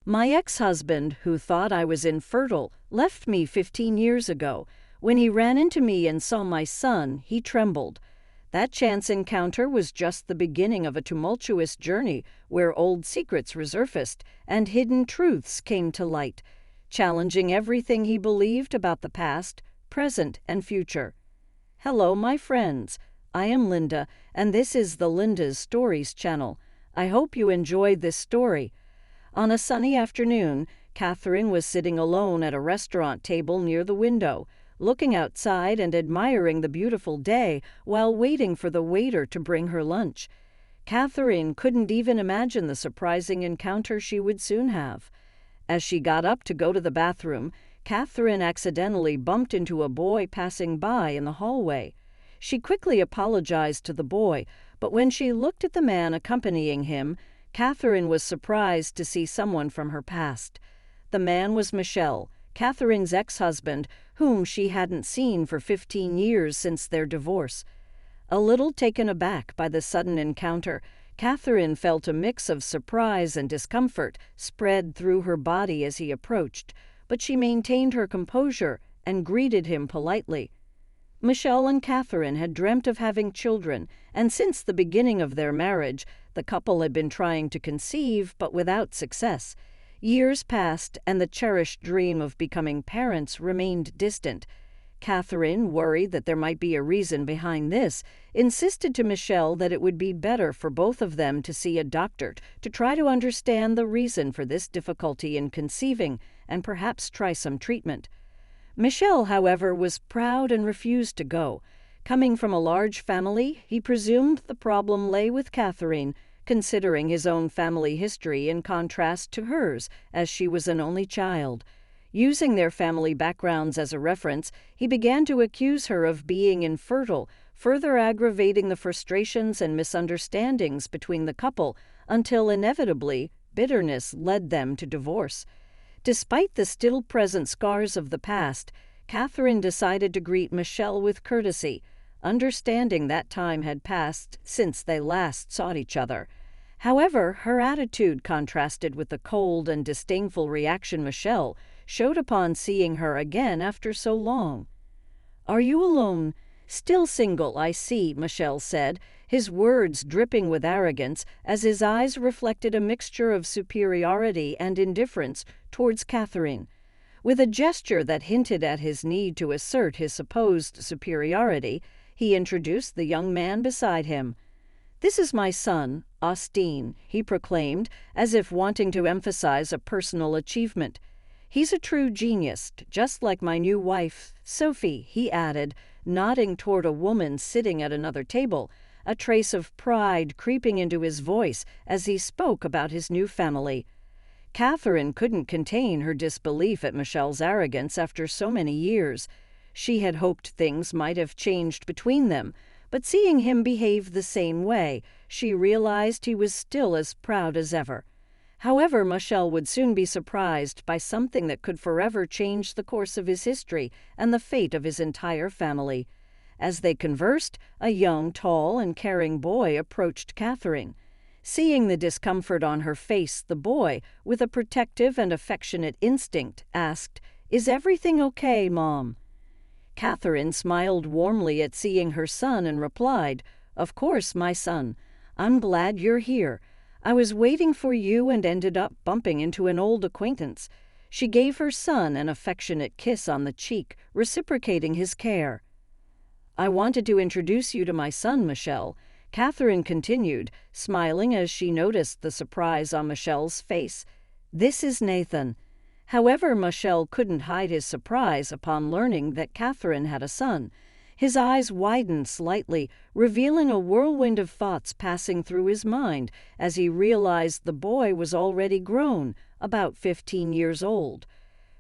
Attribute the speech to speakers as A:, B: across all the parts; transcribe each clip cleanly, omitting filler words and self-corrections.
A: My ex-husband, who thought I was infertile, left me 15 years ago. When he ran into me and saw my son, he trembled. That chance encounter was just the beginning of a tumultuous journey where old secrets resurfaced and hidden truths came to light, challenging everything he believed about the past, present, and future. Hello, my friends. I am Linda, and this is the Linda's Stories channel. I hope you enjoyed this story. On a sunny afternoon, Catherine was sitting alone at a restaurant table near the window, looking outside and admiring the beautiful day while waiting for the waiter to bring her lunch. Catherine couldn't even imagine the surprising encounter she would soon have. As she got up to go to the bathroom, Catherine accidentally bumped into a boy passing by in the hallway. She quickly apologized to the boy, but when she looked at the man accompanying him, Catherine was surprised to see someone from her past. The man was Michel, Catherine's ex-husband, whom she hadn't seen for 15 years since their divorce. A little taken aback by the sudden encounter, Catherine felt a mix of surprise and discomfort spread through her body as he approached, but she maintained her composure and greeted him politely. Michel and Catherine had dreamt of having children, and since the beginning of their marriage, the couple had been trying to conceive, but without success. Years passed, and the cherished dream of becoming parents remained distant. Catherine, worried that there might be a reason behind this, insisted to Michel that it would be better for both of them to see a doctor to try to understand the reason for this difficulty in conceiving and perhaps try some treatment. Michel, however, was proud and refused to go. Coming from a large family, he presumed the problem lay with Catherine, considering his own family history in contrast to hers, as she was an only child. Using their family backgrounds as a reference, he began to accuse her of being infertile, further aggravating the frustrations and misunderstandings between the couple until inevitably bitterness led them to divorce. Despite the still present scars of the past, Catherine decided to greet Michel with courtesy, understanding that time had passed since they last saw each other. However, her attitude contrasted with the cold and disdainful reaction Michel showed upon seeing her again after so long. "Are you alone? Still single, I see," Michel said, his words dripping with arrogance as his eyes reflected a mixture of superiority and indifference towards Catherine. With a gesture that hinted at his need to assert his supposed superiority, he introduced the young man beside him. "This is my son, Austin," he proclaimed, as if wanting to emphasize a personal achievement. "He's a true genius, just like my new wife, Sophie," he added, nodding toward a woman sitting at another table, a trace of pride creeping into his voice as he spoke about his new family. Catherine couldn't contain her disbelief at Michel's arrogance after so many years. She had hoped things might have changed between them, but seeing him behave the same way, she realized he was still as proud as ever. However, Michel would soon be surprised by something that could forever change the course of his history and the fate of his entire family. As they conversed, a young, tall, and caring boy approached Catherine. Seeing the discomfort on her face, the boy, with a protective and affectionate instinct, asked, "Is everything okay, Mom?" Catherine smiled warmly at seeing her son and replied, "Of course, my son. I'm glad you're here. I was waiting for you and ended up bumping into an old acquaintance." She gave her son an affectionate kiss on the cheek, reciprocating his care. "I wanted to introduce you to my son, Michel," Catherine continued, smiling as she noticed the surprise on Michel's face. "This is Nathan." However, Michel couldn't hide his surprise upon learning that Catherine had a son. His eyes widened slightly, revealing a whirlwind of thoughts passing through his mind as he realized the boy was already grown, about 15 years old.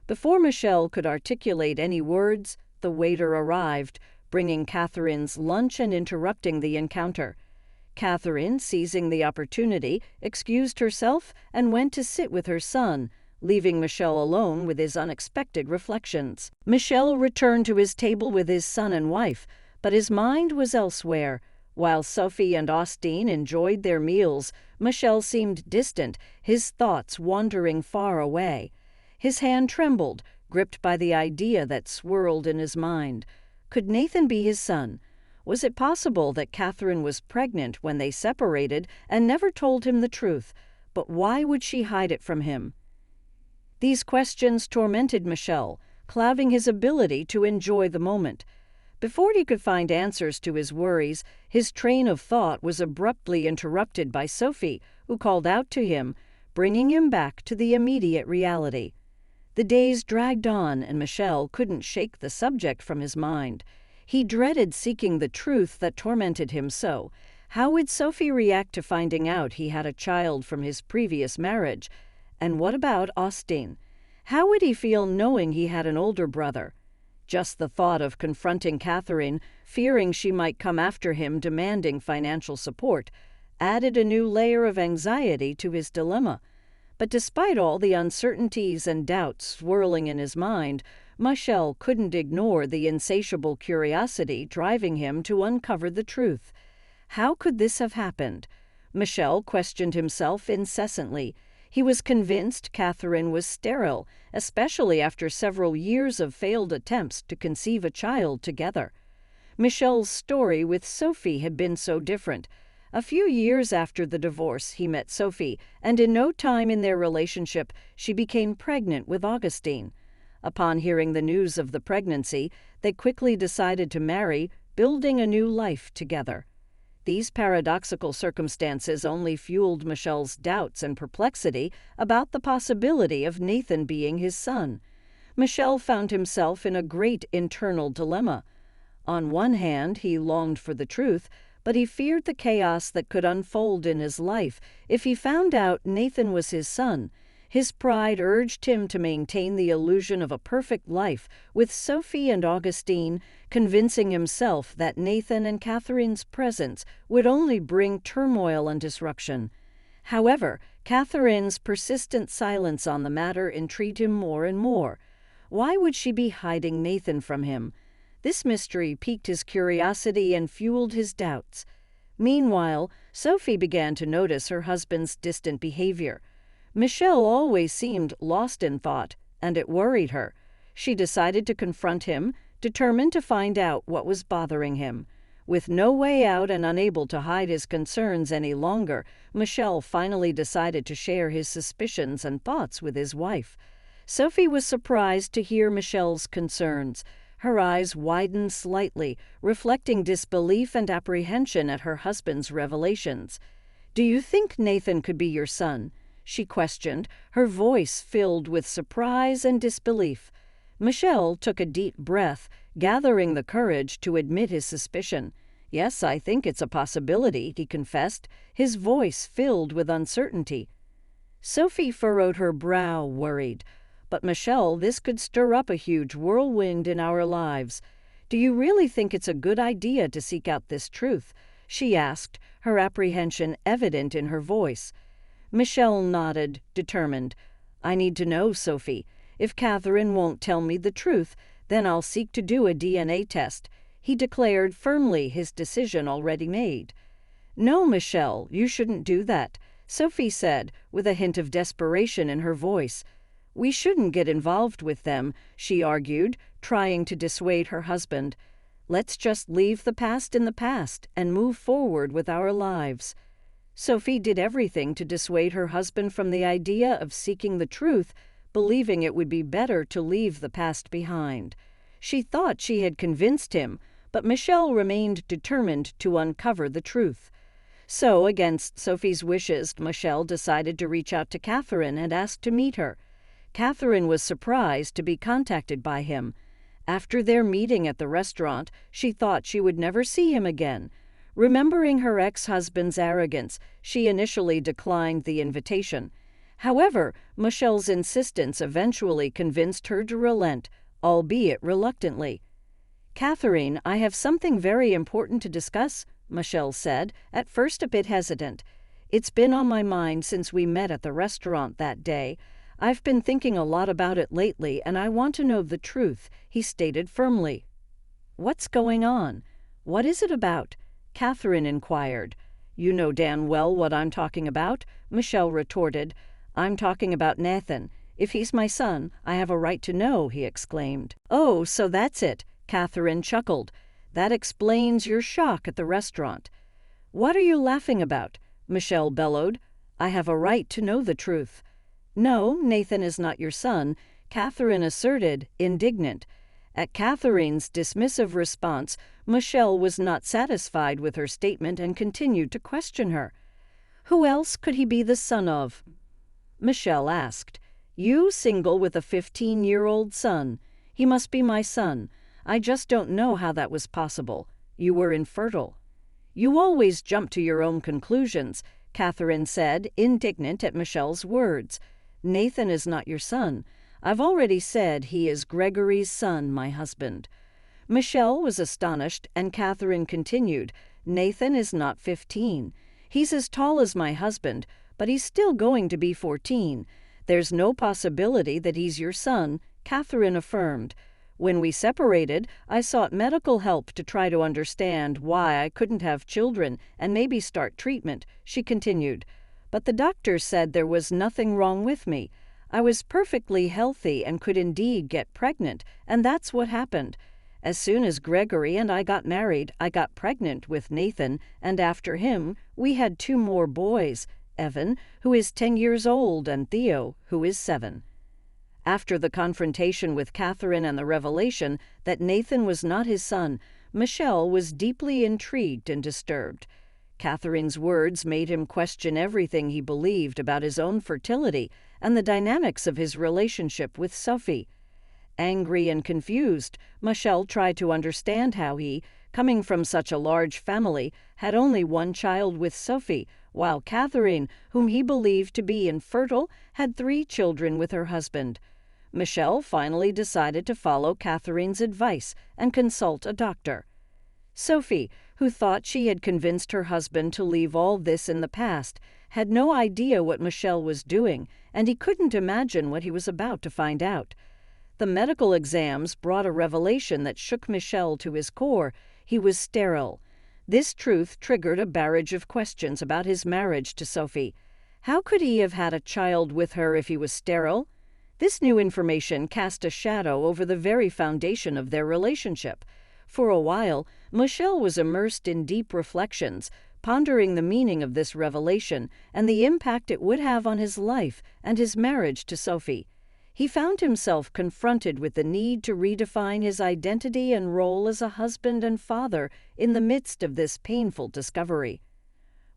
A: Before Michel could articulate any words, the waiter arrived, bringing Catherine's lunch and interrupting the encounter. Catherine, seizing the opportunity, excused herself and went to sit with her son, leaving Michel alone with his unexpected reflections. Michel returned to his table with his son and wife, but his mind was elsewhere, While Sophie and Austin enjoyed their meals, Michel seemed distant, his thoughts wandering far away. His hand trembled, gripped by the idea that swirled in his mind. Could Nathan be his son? Was it possible that Catherine was pregnant when they separated and never told him the truth? But why would she hide it from him? These questions tormented Michel, clouding his ability to enjoy the moment. Before he could find answers to his worries, his train of thought was abruptly interrupted by Sophie, who called out to him, bringing him back to the immediate reality. The days dragged on, and Michel couldn't shake the subject from his mind. He dreaded seeking the truth that tormented him so. How would Sophie react to finding out he had a child from his previous marriage? And what about Austin? How would he feel knowing he had an older brother? Just the thought of confronting Catherine, fearing she might come after him demanding financial support, added a new layer of anxiety to his dilemma. But despite all the uncertainties and doubts swirling in his mind, Michel couldn't ignore the insatiable curiosity driving him to uncover the truth. How could this have happened? Michel questioned himself incessantly. He was convinced Catherine was sterile, especially after several years of failed attempts to conceive a child together. Michel's story with Sophie had been so different. A few years after the divorce, he met Sophie, and in no time in their relationship, she became pregnant with Augustine. Upon hearing the news of the pregnancy, they quickly decided to marry, building a new life together. These paradoxical circumstances only fueled Michel's doubts and perplexity about the possibility of Nathan being his son. Michel found himself in a great internal dilemma. On one hand, he longed for the truth, but he feared the chaos that could unfold in his life if he found out Nathan was his son. His pride urged him to maintain the illusion of a perfect life with Sophie and Augustine, convincing himself that Nathan and Catherine's presence would only bring turmoil and disruption. However, Catherine's persistent silence on the matter intrigued him more and more. Why would she be hiding Nathan from him? This mystery piqued his curiosity and fueled his doubts. Meanwhile, Sophie began to notice her husband's distant behavior. Michel always seemed lost in thought, and it worried her. She decided to confront him, determined to find out what was bothering him. With no way out and unable to hide his concerns any longer, Michel finally decided to share his suspicions and thoughts with his wife. Sophie was surprised to hear Michel's concerns. Her eyes widened slightly, reflecting disbelief and apprehension at her husband's revelations. "Do you think Nathan could be your son?" she questioned, her voice filled with surprise and disbelief. Michel took a deep breath, gathering the courage to admit his suspicion. "Yes, I think it's a possibility," he confessed, his voice filled with uncertainty. Sophie furrowed her brow, worried. "But Michel, this could stir up a huge whirlwind in our lives. Do you really think it's a good idea to seek out this truth?" she asked, her apprehension evident in her voice. Michel nodded, determined. "I need to know, Sophie. If Catherine won't tell me the truth, then I'll seek to do a DNA test," he declared firmly, his decision already made. "No, Michel, you shouldn't do that," Sophie said, with a hint of desperation in her voice. "We shouldn't get involved with them," she argued, trying to dissuade her husband. "Let's just leave the past in the past and move forward with our lives." Sophie did everything to dissuade her husband from the idea of seeking the truth, believing it would be better to leave the past behind. She thought she had convinced him, but Michel remained determined to uncover the truth. So, against Sophie's wishes, Michel decided to reach out to Catherine and ask to meet her. Catherine was surprised to be contacted by him. After their meeting at the restaurant, she thought she would never see him again. Remembering her ex-husband's arrogance, she initially declined the invitation. However, Michel's insistence eventually convinced her to relent, albeit reluctantly. "Catherine, I have something very important to discuss," Michel said, at first a bit hesitant. "It's been on my mind since we met at the restaurant that day. I've been thinking a lot about it lately, and I want to know the truth," he stated firmly. "What's going on? What is it about?" Catherine inquired. "You know damn well what I'm talking about," Michelle retorted. "I'm talking about Nathan. If he's my son, I have a right to know," he exclaimed. "Oh, so that's it," Catherine chuckled. "That explains your shock at the restaurant." "What are you laughing about?" Michelle bellowed. "I have a right to know the truth." "No, Nathan is not your son," Catherine asserted, indignant. At Catherine's dismissive response, Michelle was not satisfied with her statement and continued to question her. "Who else could he be the son of?" Michelle asked. "You single with a 15-year-old son. He must be my son. I just don't know how that was possible. You were infertile." "You always jump to your own conclusions," Catherine said, indignant at Michelle's words. "Nathan is not your son. I've already said he is Gregory's son, my husband." Michelle was astonished, and Catherine continued, "Nathan is not 15. He's as tall as my husband, but he's still going to be 14. There's no possibility that he's your son," Catherine affirmed. "When we separated, I sought medical help to try to understand why I couldn't have children and maybe start treatment," she continued. "But the doctor said there was nothing wrong with me. I was perfectly healthy and could indeed get pregnant, and that's what happened. As soon as Gregory and I got married, I got pregnant with Nathan, and after him, we had 2 more boys, Evan, who is 10 years old, and Theo, who is 7. After the confrontation with Catherine and the revelation that Nathan was not his son, Michelle was deeply intrigued and disturbed. Catherine's words made him question everything he believed about his own fertility and the dynamics of his relationship with Sophie. Angry and confused, Michelle tried to understand how he, coming from such a large family, had only 1 child with Sophie, while Catherine, whom he believed to be infertile, had 3 children with her husband. Michelle finally decided to follow Catherine's advice and consult a doctor. Sophie, who thought she had convinced her husband to leave all this in the past, had no idea what Michelle was doing, and he couldn't imagine what he was about to find out. The medical exams brought a revelation that shook Michelle to his core. He was sterile. This truth triggered a barrage of questions about his marriage to Sophie. How could he have had a child with her if he was sterile? This new information cast a shadow over the very foundation of their relationship. For a while, Michelle was immersed in deep reflections, pondering the meaning of this revelation and the impact it would have on his life and his marriage to Sophie. He found himself confronted with the need to redefine his identity and role as a husband and father in the midst of this painful discovery.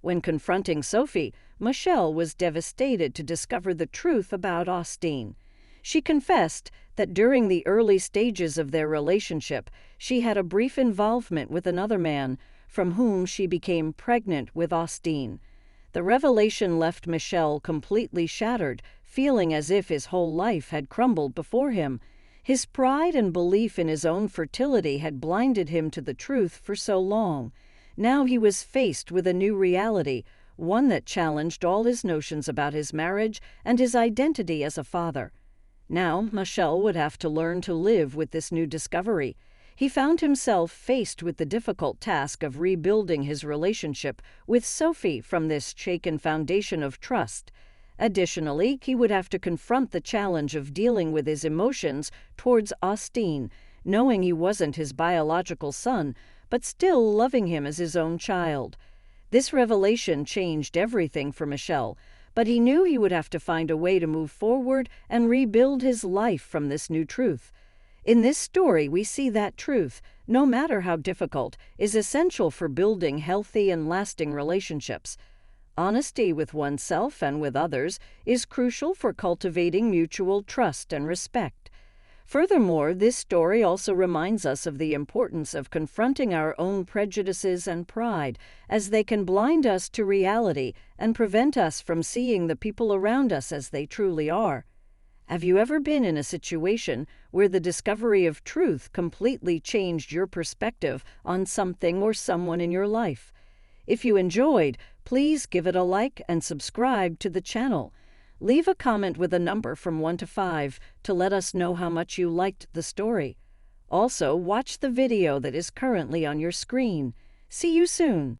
A: When confronting Sophie, Michelle was devastated to discover the truth about Austin. She confessed that during the early stages of their relationship, she had a brief involvement with another man, from whom she became pregnant with Austin. The revelation left Michelle completely shattered, feeling as if his whole life had crumbled before him. His pride and belief in his own fertility had blinded him to the truth for so long. Now he was faced with a new reality, one that challenged all his notions about his marriage and his identity as a father. Now Michelle would have to learn to live with this new discovery. He found himself faced with the difficult task of rebuilding his relationship with Sophie from this shaken foundation of trust. Additionally, he would have to confront the challenge of dealing with his emotions towards Austin, knowing he wasn't his biological son, but still loving him as his own child. This revelation changed everything for Michelle, but he knew he would have to find a way to move forward and rebuild his life from this new truth. In this story, we see that truth, no matter how difficult, is essential for building healthy and lasting relationships. Honesty with oneself and with others is crucial for cultivating mutual trust and respect. Furthermore, this story also reminds us of the importance of confronting our own prejudices and pride, as they can blind us to reality and prevent us from seeing the people around us as they truly are. Have you ever been in a situation where the discovery of truth completely changed your perspective on something or someone in your life? If you enjoyed, please give it a like and subscribe to the channel. Leave a comment with a number from 1 to 5 to let us know how much you liked the story. Also, watch the video that is currently on your screen. See you soon.